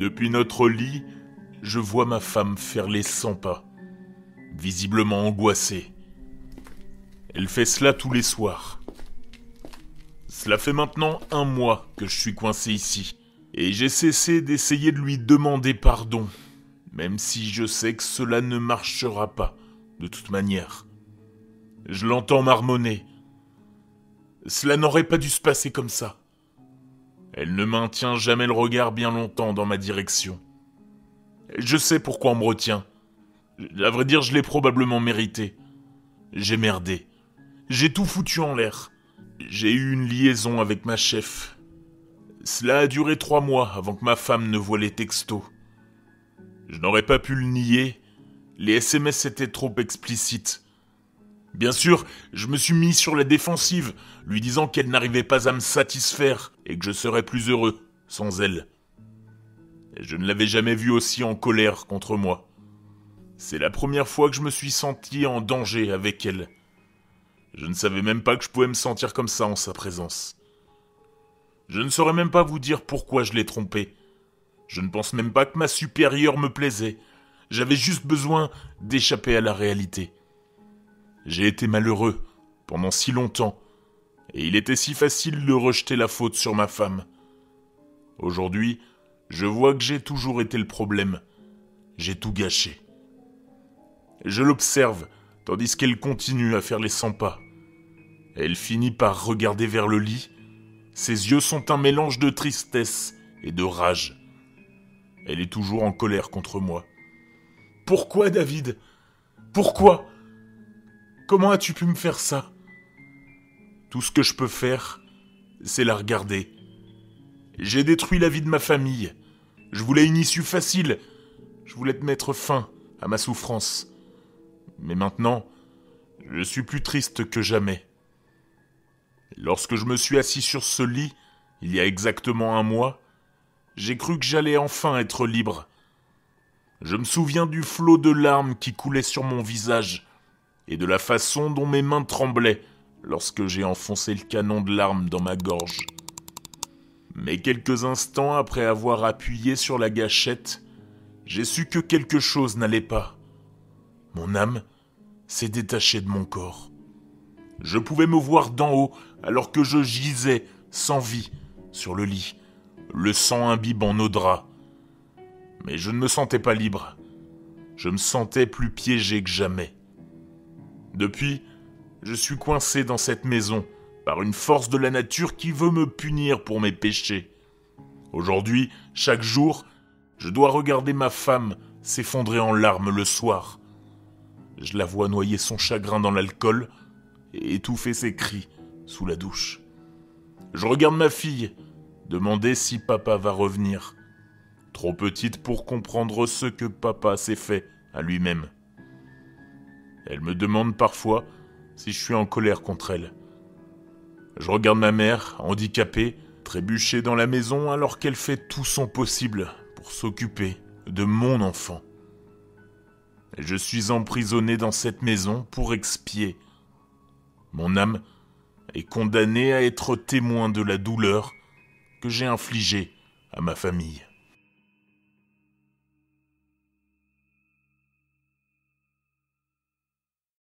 Depuis notre lit, je vois ma femme faire les 100 pas, visiblement angoissée. Elle fait cela tous les soirs. Cela fait maintenant 1 mois que je suis coincé ici, et j'ai cessé d'essayer de lui demander pardon, même si je sais que cela ne marchera pas, de toute manière. Je l'entends marmonner. Cela n'aurait pas dû se passer comme ça. Elle ne maintient jamais le regard bien longtemps dans ma direction. Je sais pourquoi on me retient. À vrai dire, je l'ai probablement mérité. J'ai merdé. J'ai tout foutu en l'air. J'ai eu une liaison avec ma chef. Cela a duré 3 mois avant que ma femme ne voie les textos. Je n'aurais pas pu le nier. Les SMS étaient trop explicites. Bien sûr, je me suis mis sur la défensive, lui disant qu'elle n'arrivait pas à me satisfaire et que je serais plus heureux sans elle. Et je ne l'avais jamais vue aussi en colère contre moi. C'est la première fois que je me suis senti en danger avec elle. Je ne savais même pas que je pouvais me sentir comme ça en sa présence. Je ne saurais même pas vous dire pourquoi je l'ai trompée. Je ne pense même pas que ma supérieure me plaisait. J'avais juste besoin d'échapper à la réalité. J'ai été malheureux pendant si longtemps, et il était si facile de rejeter la faute sur ma femme. Aujourd'hui, je vois que j'ai toujours été le problème. J'ai tout gâché. Je l'observe, tandis qu'elle continue à faire les 100 pas. Elle finit par regarder vers le lit. Ses yeux sont un mélange de tristesse et de rage. Elle est toujours en colère contre moi. « Pourquoi, David ? Pourquoi ? Comment as-tu pu me faire ça ? Tout ce que je peux faire, c'est la regarder. J'ai détruit la vie de ma famille. Je voulais une issue facile. Je voulais te mettre fin à ma souffrance. Mais maintenant, je suis plus triste que jamais. Lorsque je me suis assis sur ce lit, il y a exactement 1 mois, j'ai cru que j'allais enfin être libre. Je me souviens du flot de larmes qui coulait sur mon visage et de la façon dont mes mains tremblaient lorsque j'ai enfoncé le canon de larmes dans ma gorge. Mais quelques instants après avoir appuyé sur la gâchette, j'ai su que quelque chose n'allait pas. Mon âme s'est détachée de mon corps. Je pouvais me voir d'en haut alors que je gisais sans vie sur le lit, le sang imbibant nos draps. Mais je ne me sentais pas libre. Je me sentais plus piégé que jamais. Depuis, je suis coincé dans cette maison par une force de la nature qui veut me punir pour mes péchés. Aujourd'hui, chaque jour, je dois regarder ma femme s'effondrer en larmes le soir. Je la vois noyer son chagrin dans l'alcool et étouffer ses cris sous la douche. Je regarde ma fille demander si papa va revenir. Trop petite pour comprendre ce que papa s'est fait à lui-même. Elle me demande parfois si je suis en colère contre elle. Je regarde ma mère, handicapée, trébucher dans la maison alors qu'elle fait tout son possible pour s'occuper de mon enfant. Et je suis emprisonné dans cette maison pour expier. Mon âme est condamnée à être témoin de la douleur que j'ai infligée à ma famille.